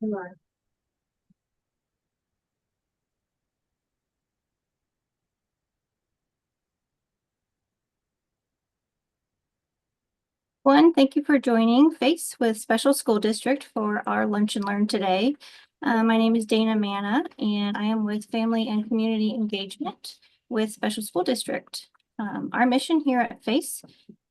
Right. One, thank you for joining FACE with Special School District for our Lunch and Learn today. My name is Dana Manna, and I am with Family and Community Engagement with Special School District. Our mission here at FACE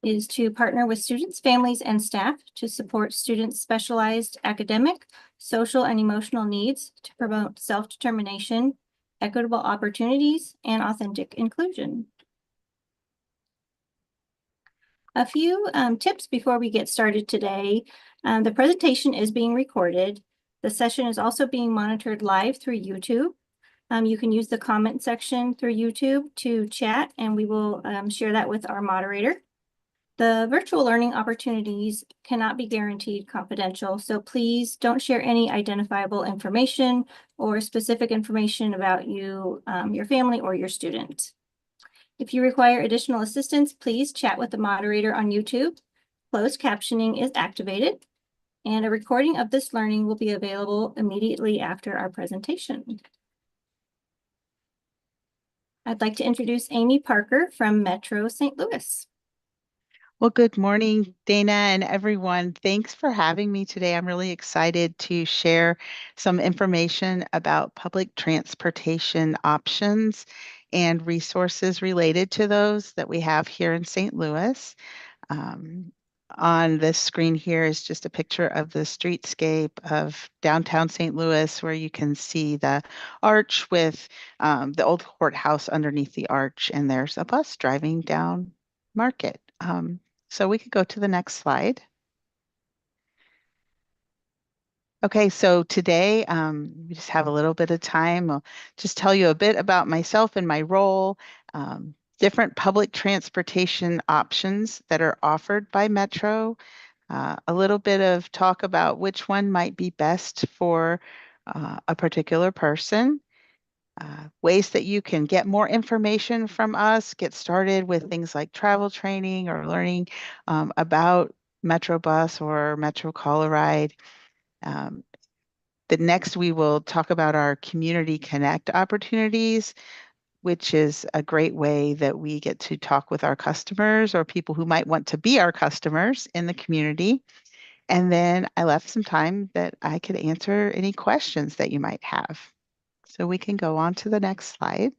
is to partner with students, families, and staff to support students' specialized academic, social, and emotional needs to promote self-determination, equitable opportunities, and authentic inclusion. A few tips before we get started today. The presentation is being recorded. The session is also being monitored live through YouTube. You can use the comment section through YouTube to chat, and we will share that with our moderator. The virtual learning opportunities cannot be guaranteed confidential, so please don't share any identifiable information or specific information about you, your family, or your student. If you require additional assistance, please chat with the moderator on YouTube. Closed captioning is activated, and a recording of this learning will be available immediately after our presentation. I'd like to introduce Amy Parker from Metro St. Louis. Well, good morning, Dana and everyone. Thanks for having me today. I'm really excited to share some information about public transportation options and resources related to those that we have here in St. Louis. Um, on this screen here is just a picture of the streetscape of downtown St. Louis, where you can see the arch with the old courthouse underneath the arch, and there's a bus driving down Market. So we could go to the next slide. Okay, so today we just have a little bit of time. I'll just tell you a bit about myself and my role, different public transportation options that are offered by Metro, a little bit of talk about which one might be best for a particular person, ways that you can get more information from us, get started with things like travel training or learning about Metro Bus or Metro Call a Ride. Um, the next, we will talk about our Community Connect opportunities, which is a great way that we get to talk with our customers or people who might want to be our customers in the community. And then I left some time that I could answer any questions that you might have. So we can go on to the next slide.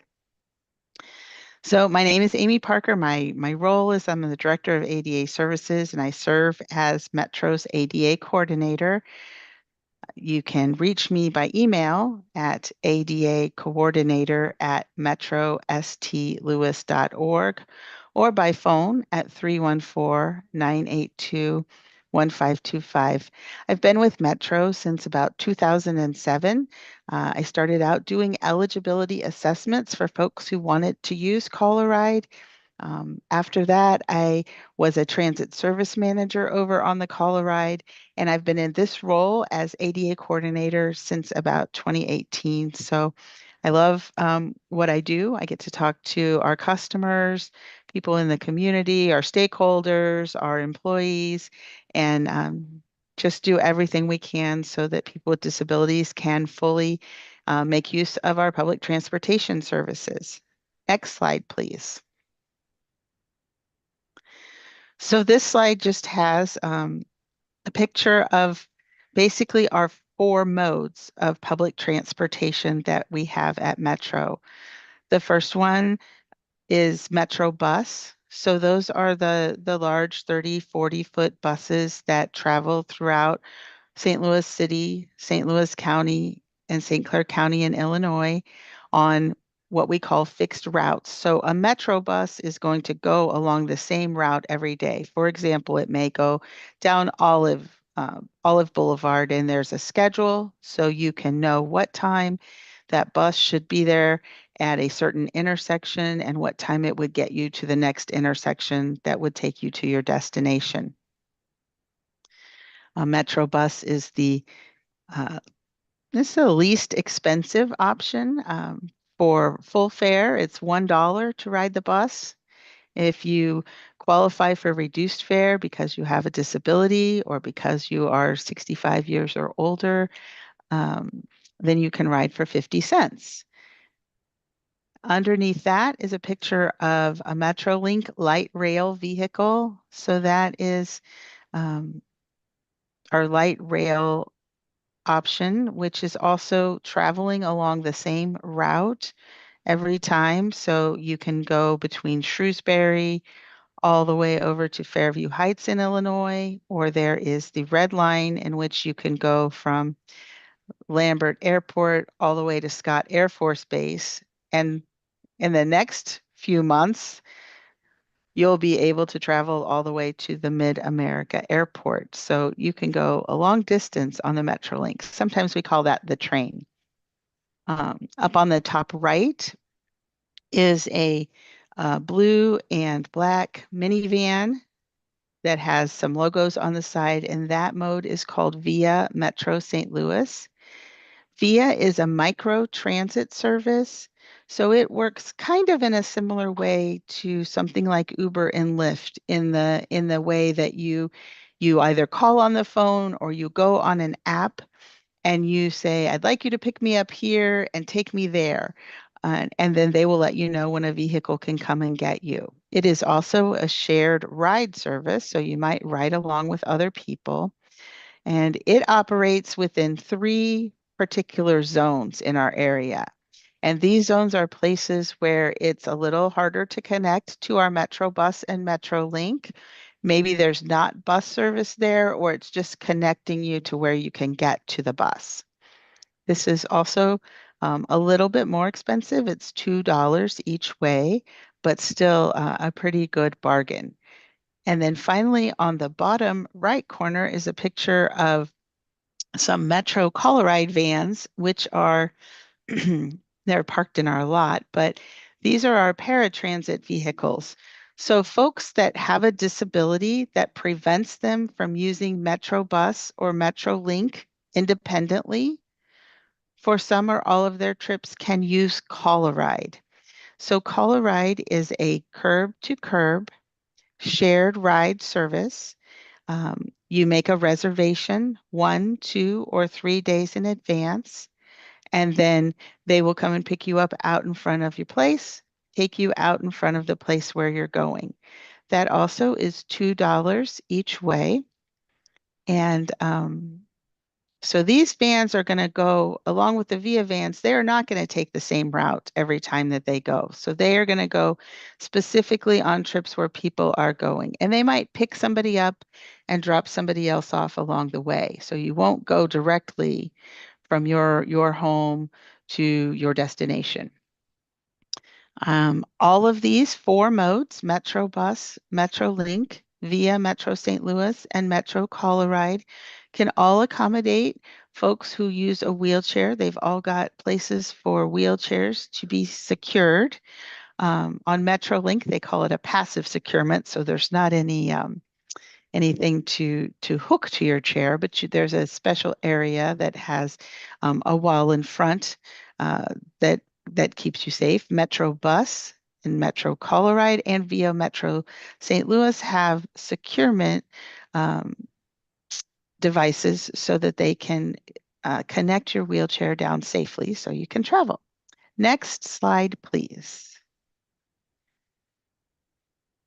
So my name is Amy Parker. My role is I'm the Director of ADA Services, and I serve as Metro's ADA Coordinator. You can reach me by email at adacoordinator@metrostlewis.org or by phone at 314-982-1525. I've been with Metro since about 2007. I started out doing eligibility assessments for folks who wanted to use Call a Ride. After that, I was a transit service manager over on the Call a Ride, and I've been in this role as ADA coordinator since about 2018. So I love what I do. I get to talk to our customers, people in the community, our stakeholders, our employees, and just do everything we can so that people with disabilities can fully make use of our public transportation services. Next slide, please. So this slide just has a picture of basically our four modes of public transportation that we have at Metro. The first one is Metro Bus. So those are the large 30, 40-foot buses that travel throughout St. Louis City, St. Louis County, and St. Clair County in Illinois on what we call fixed routes. So a Metro bus is going to go along the same route every day. For example, it may go down Olive Boulevard, and there's a schedule so you can know what time that bus should be there at a certain intersection and what time it would get you to the next intersection that would take you to your destination. A Metro bus is uh, this is the least expensive option. For full fare, it's $1 to ride the bus. If you qualify for reduced fare because you have a disability or because you are 65 years or older, then you can ride for 50 cents. Underneath that is a picture of a Metrolink light rail vehicle. So that is our light rail option, which is also traveling along the same route every time. So you can go between Shrewsbury all the way over to Fairview Heights in Illinois, or there is the Red Line in which you can go from Lambert Airport all the way to Scott Air Force Base. And in the next few months, you'll be able to travel all the way to the Mid-America Airport. So you can go a long distance on the Metrolink. Sometimes we call that the train. Up on the top right is a blue and black minivan that has some logos on the side, and that mode is called Via Metro St. Louis. Via is a micro transit service, so it works kind of in a similar way to something like Uber and Lyft in the way that you either call on the phone or you go on an app and you say, I'd like you to pick me up here and take me there. And then they will let you know when a vehicle can come and get you. It is also a shared ride service, so you might ride along with other people. And it operates within 3 particular zones in our area. And these zones are places where it's a little harder to connect to our Metro Bus and Metro Link. Maybe there's not bus service there, or it's just connecting you to where you can get to the bus. This is also a little bit more expensive. It's $2 each way, but still a pretty good bargain. And then finally, on the bottom right corner is a picture of some Metro Coloride vans, which are they're parked in our lot, but these are our paratransit vehicles. So folks that have a disability that prevents them from using Metro Bus or Metro Link independently for some or all of their trips can use Coloride. So Coloride is a curb to curb shared ride service. You make a reservation 1, 2, or 3 days in advance, and then they will come and pick you up out in front of your place, take you out in front of the place where you're going. That also is $2 each way. And so these vans are going to go along with the Via vans. They're not going to take the same route every time that they go. So they are going to go specifically on trips where people are going. And they might pick somebody up and drop somebody else off along the way. So you won't go directly from your home to your destination. All of these 4 modes, Metro Bus, Metro Link, Via Metro St. Louis, and Metro Coloride, can all accommodate folks who use a wheelchair. They've all got places for wheelchairs to be secured. On MetroLink, they call it a passive securement, so there's not anything to hook to your chair, but there's a special area that has a wall in front that keeps you safe. Metro Bus and Metro Coloride and Via Metro St. Louis have securement devices so that they can connect your wheelchair down safely so you can travel. Next slide, please.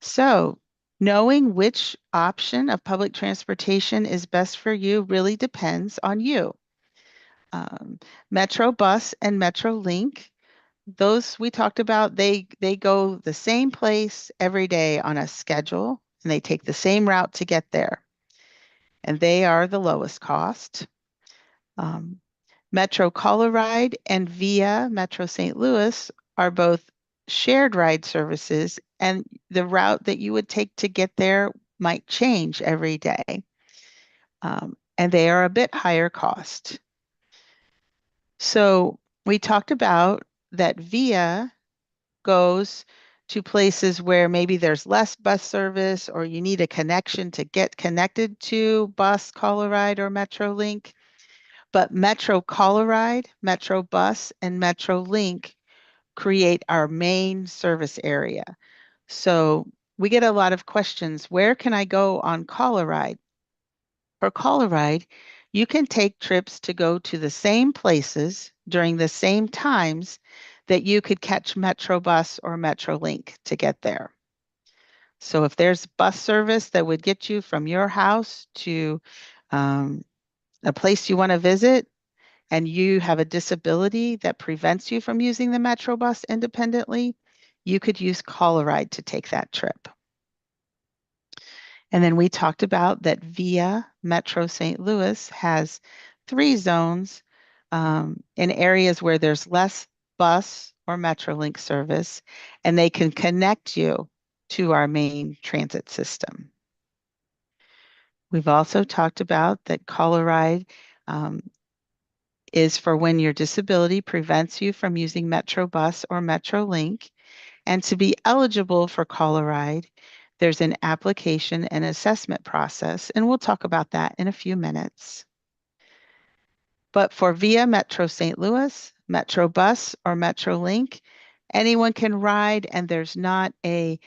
So knowing which option of public transportation is best for you really depends on you. Metro Bus and Metro Link, those we talked about, they go the same place every day on a schedule, and they take the same route to get there. And they are the lowest cost. Metro Coloride and Via Metro St. Louis are both shared ride services, and the route that you would take to get there might change every day. And they are a bit higher cost. So we talked about that Via goes to places where maybe there's less bus service or you need a connection to get connected to Bus, Coloride, or MetroLink. But Metro Coloride, Metro Bus, and Metro Link create our main service area. So we get a lot of questions. Where can I go on Coloride? For Coloride, you can take trips to go to the same places during the same times that you could catch Metrobus or Metrolink to get there. So if there's bus service that would get you from your house to um, a place you want to visit, and you have a disability that prevents you from using the Metrobus independently, you could use Call a Ride to take that trip. And then we talked about that Via Metro St. Louis has 3 zones in areas where there's less bus or Metrolink service, and they can connect you to our main transit system. We've also talked about that Call a Ride is for when your disability prevents you from using Metrobus or Metrolink. And to be eligible for Call a Ride, there's an application and assessment process, and we'll talk about that in a few minutes. But for Via Metro St. Louis, Metrobus, or Metrolink, anyone can ride, and there's not a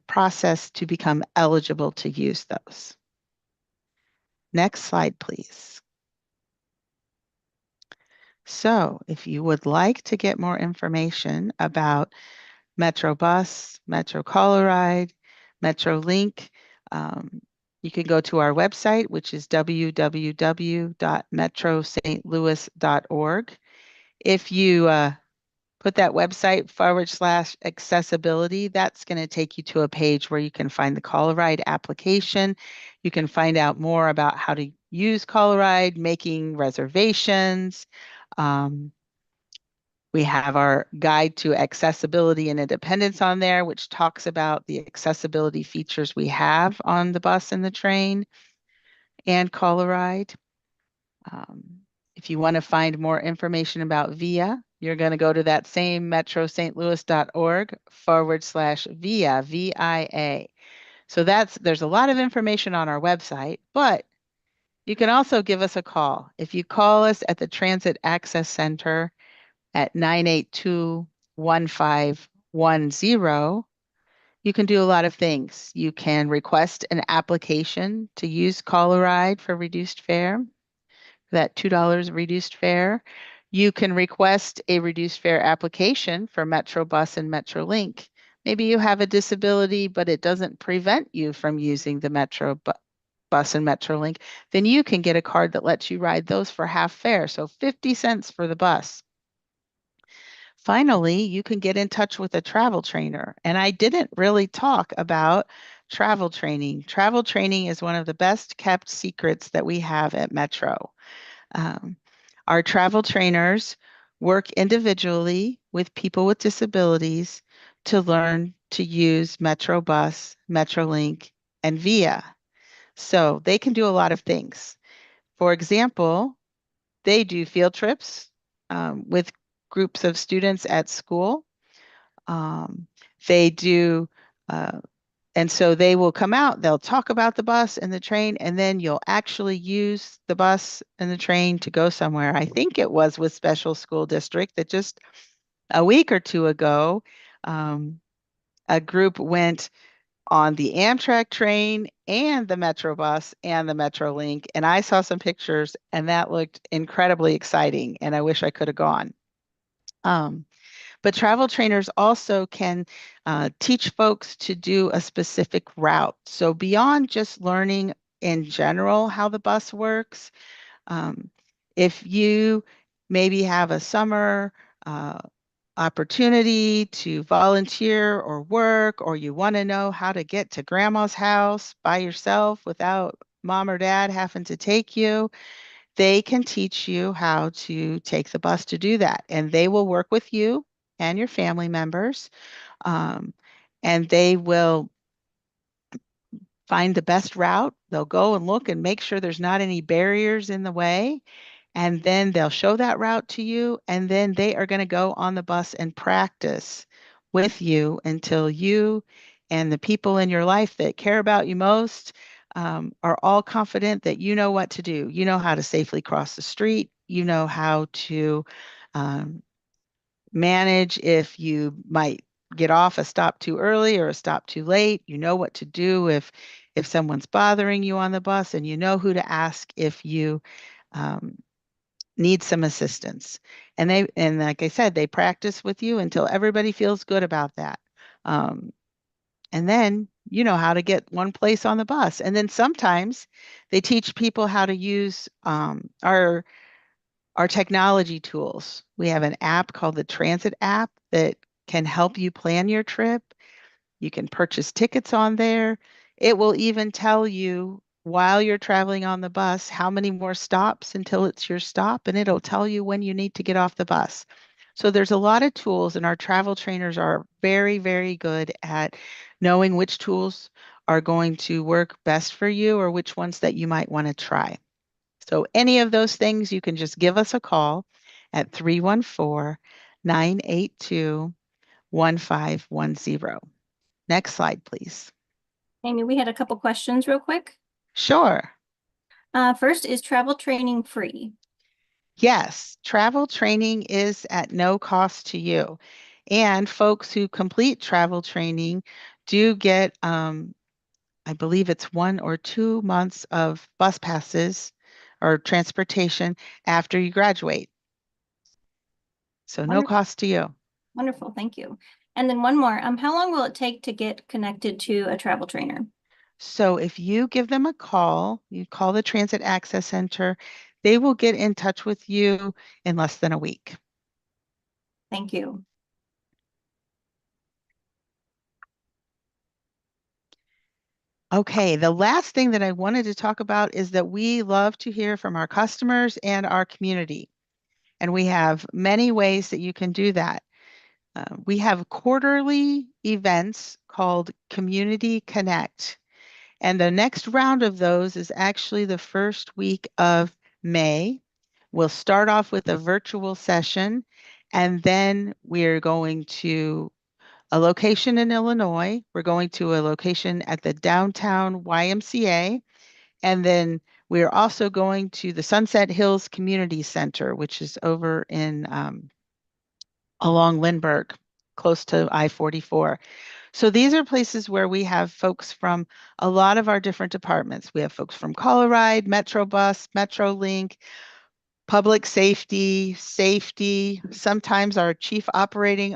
process to become eligible to use those. Next slide, please. So if you would like to get more information about Metrobus, Metro Call a Ride, Metrolink, you can go to our website, which is www.metrostlouis.org. If you put that website /accessibility, that's going to take you to a page where you can find the Call a Ride application. You can find out more about how to use Call a Ride, making reservations. We have our guide to accessibility and independence on there, which talks about the accessibility features we have on the bus and the train and Call a Ride. If you want to find more information about VIA, you're going to go to that same metrostlouis.org /VIA, VIA. So there's a lot of information on our website, but you can also give us a call. If you call us at the Transit Access Center at 982-1510, you can do a lot of things. You can request an application to use Call a Ride for reduced fare, that $2 reduced fare. You can request a reduced fare application for Metrobus and Metrolink. Maybe you have a disability, but it doesn't prevent you from using the Bus and Metrolink. Then you can get a card that lets you ride those for half fare, so 50 cents for the bus. Finally, you can get in touch with a travel trainer. And I didn't really talk about travel training. Travel training is one of the best kept secrets that we have at Metro. Our travel trainers work individually with people with disabilities to learn to use Metrobus, Metrolink, and VIA. So they can do a lot of things. For example, they do field trips with groups of students at school. They do, and so they will come out, they'll talk about the bus and the train, and then you'll actually use the bus and the train to go somewhere. I think it was with Special School District that just a week or two ago, a group went on the Amtrak train and the Metro bus and the Metrolink. And I saw some pictures and that looked incredibly exciting. And I wish I could have gone. But travel trainers also can teach folks to do a specific route. So beyond just learning in general how the bus works, if you maybe have a summer opportunity to volunteer or work, or you want to know how to get to grandma's house by yourself without mom or dad having to take you, they can teach you how to take the bus to do that. And they will work with you and your family members, and they will find the best route. They'll go and look and make sure there's not any barriers in the way. And then they'll show that route to you. And then they are going to go on the bus and practice with you until you and the people in your life that care about you most are all confident that you know what to do. You know how to safely cross the street. You know how to manage if you might get off a stop too early or a stop too late. You know what to do if someone's bothering you on the bus, and you know who to ask if you need some assistance. And like I said, they practice with you until everybody feels good about that. And then you know how to get one place on the bus. And then sometimes they teach people how to use our technology tools. We have an app called the Transit app that can help you plan your trip. You can purchase tickets on there. It will even tell you while you're traveling on the bus how many more stops until it's your stop, and it'll tell you when you need to get off the bus. So there's a lot of tools, and our travel trainers are very, very good at knowing which tools are going to work best for you or which ones that you might want to try. So any of those things, you can just give us a call at 314-982-1510. Next slide, please. Amy, we had a couple questions real quick. Sure. First, is travel training free? Yes, travel training is at no cost to you. And folks who complete travel training do get, I believe it's 1 or 2 months of bus passes or transportation after you graduate. So no Wonderful. cost to you. Wonderful, thank you. And then one more, how long will it take to get connected to a travel trainer? So if you give them a call, you call the Transit Access Center, they will get in touch with you in less than a week. Thank you. Okay, the last thing that I wanted to talk about is that we love to hear from our customers and our community. And we have many ways that you can do that. We have quarterly events called Community Connect. And the next round of those is actually the first week of May. We'll start off with a virtual session, and then we're going to a location in Illinois. We're going to a location at the downtown YMCA, and then we're also going to the Sunset Hills Community Center, which is over in along Lindbergh, close to I-44. So these are places where we have folks from a lot of our different departments. We have folks from Coloride, Metrobus, Metrolink, public safety, safety. Sometimes our chief operating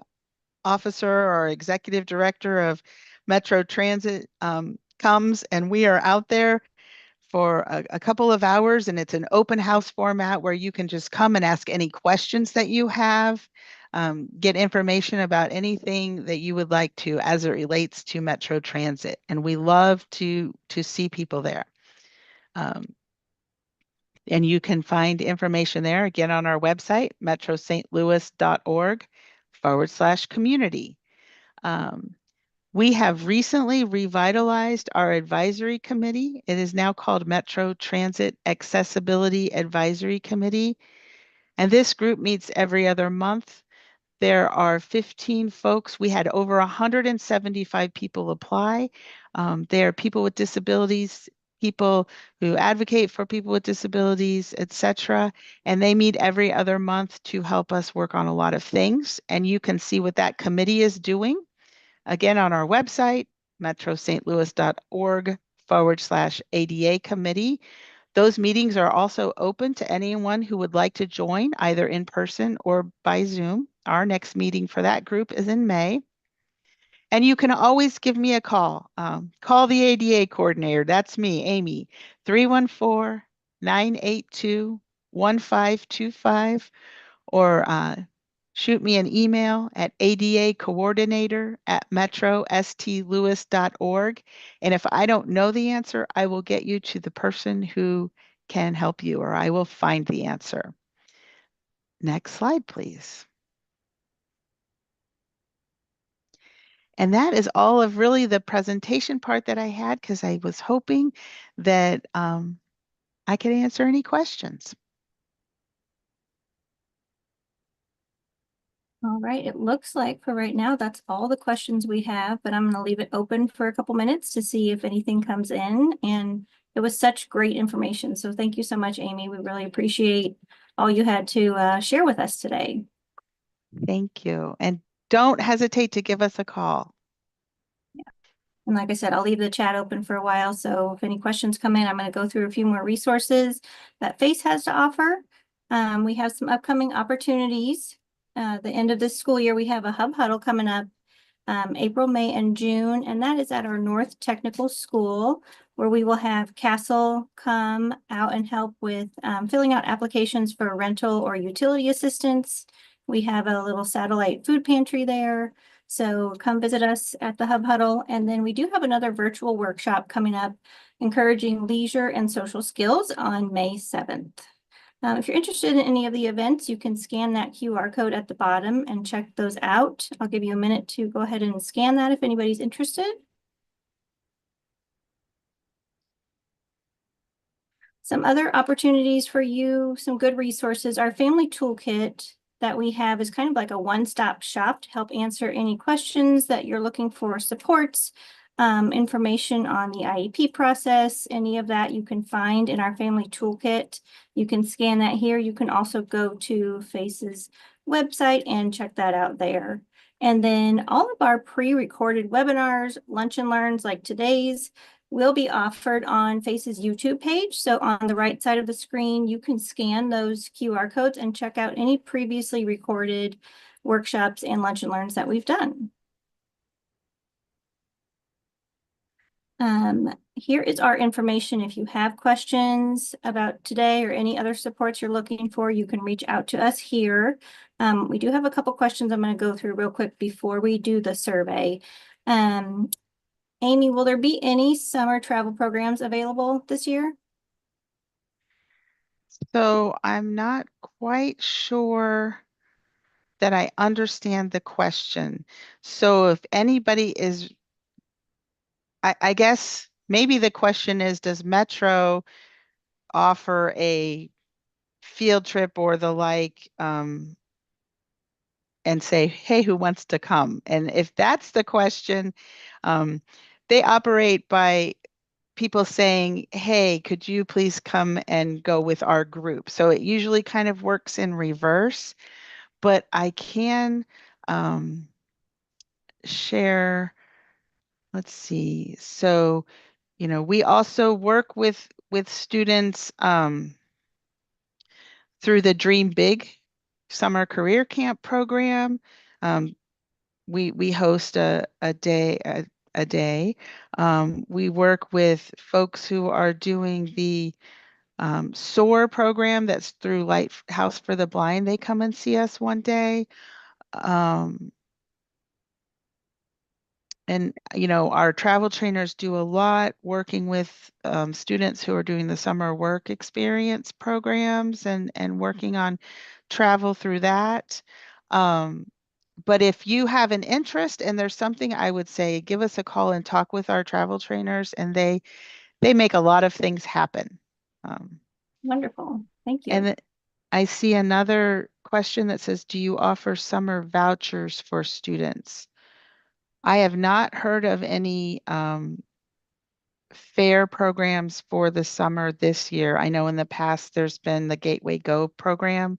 officer or executive director of Metro Transit comes, and we are out there for a couple of hours, and it's an open house format where you can just come and ask any questions that you have, get information about anything that you would like to as it relates to Metro Transit. And we love to see people there. And you can find information there again on our website, metrostlouis.org/community. We have recently revitalized our advisory committee. It is now called Metro Transit Accessibility Advisory Committee. And this group meets every other month. There are 15 folks. We had over 175 people apply. They are people with disabilities, people who advocate for people with disabilities, etc. And they meet every other month to help us work on a lot of things. And you can see what that committee is doing. Again, on our website, metrostlouis.org/ADA committee. Those meetings are also open to anyone who would like to join either in person or by Zoom. Our next meeting for that group is in May. And you can always give me a call. Call the ADA coordinator. That's me, Amy, 314-982-1525, or shoot me an email at adacoordinator@metrostlouis.org. And if I don't know the answer, I will get you to the person who can help you, or I will find the answer. Next slide, please. And that is all of really the presentation part that I had, because I was hoping that I could answer any questions. All right, it looks like for right now, that's all the questions we have, but I'm gonna leave it open for a couple minutes to see if anything comes in. And it was such great information. So thank you so much, Amy. We really appreciate all you had to share with us today. Thank you. And don't hesitate to give us a call. And like I said, I'll leave the chat open for a while. So if any questions come in, I'm going to go through a few more resources that FACE has to offer. We have some upcoming opportunities. The end of this school year, we have a Hub Huddle coming up April, May, and June, and that is at our North Technical School, where we will have Castle come out and help with filling out applications for rental or utility assistance. We have a little satellite food pantry there. So come visit us at the Hub Huddle. And then we do have another virtual workshop coming up, encouraging leisure and social skills on May 7th. If you're interested in any of the events, you can scan that QR code at the bottom and check those out. I'll give you a minute to go ahead and scan that if anybody's interested. Some other opportunities for you, some good resources. Our family toolkit that we have is kind of like a one-stop shop to help answer any questions that you're looking for supports, information on the IEP process, any of that you can find in our family toolkit. You can scan that here. You can also go to FACE's website and check that out there. And then all of our pre-recorded webinars, lunch and learns like today's, will be offered on FACE's YouTube page. So on the right side of the screen, you can scan those QR codes and check out any previously recorded workshops and lunch and learns that we've done. Here is our information. If you have questions about today or any other supports you're looking for, you can reach out to us here. We do have a couple questions I'm going to go through real quick before we do the survey. Amy, will there be any summer travel programs available this year? So I'm not quite sure that I understand the question. So if anybody is, I guess maybe the question is, does Metro offer a field trip or the like, and say, hey, who wants to come? And if that's the question, they operate by people saying, hey, could you please come and go with our group? So it usually kind of works in reverse, but I can share, let's see. So, we also work with students through the Dream Big Summer Career Camp program. We host a day. A day. We work with folks who are doing the SOAR program that's through Lighthouse for the Blind. They come and see us one day. And, our travel trainers do a lot working with students who are doing the summer work experience programs and working on travel through that. But if you have an interest and there's something, I would say give us a call and talk with our travel trainers, and they make a lot of things happen. Wonderful. Thank you. And I see another question that says, do you offer summer vouchers for students? I have not heard of any fair programs for the summer this year. I know in the past there's been the Gateway Go program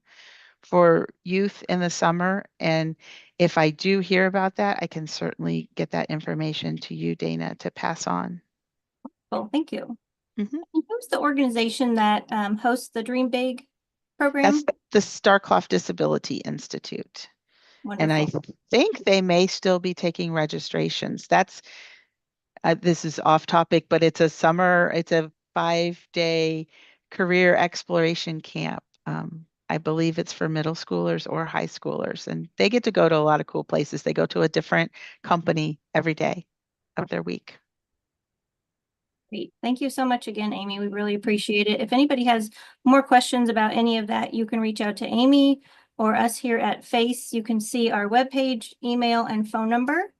for youth in the summer. And if I do hear about that, I can certainly get that information to you, Dana, to pass on. Well, thank you. Mm-hmm. Who's the organization that hosts the Dream Big program? That's the Starclough Disability Institute. Wonderful. And I think they may still be taking registrations. This is off topic, but it's a 5-day career exploration camp. I believe it's for middle schoolers or high schoolers, and they get to go to a lot of cool places. They go to a different company every day of their week. Great. Thank you so much again, Amy. We really appreciate it. If anybody has more questions about any of that, you can reach out to Amy or us here at FACE. You can see our webpage, email, and phone number.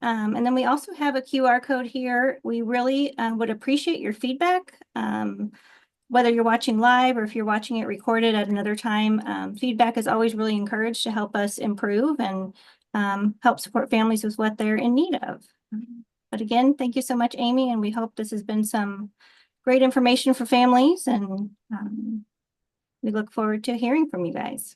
And then we also have a QR code here. We really would appreciate your feedback, whether you're watching live or if you're watching it recorded at another time. Feedback is always really encouraged to help us improve and help support families with what they're in need of. But again, thank you so much, Amy, and we hope this has been some great information for families, and we look forward to hearing from you guys.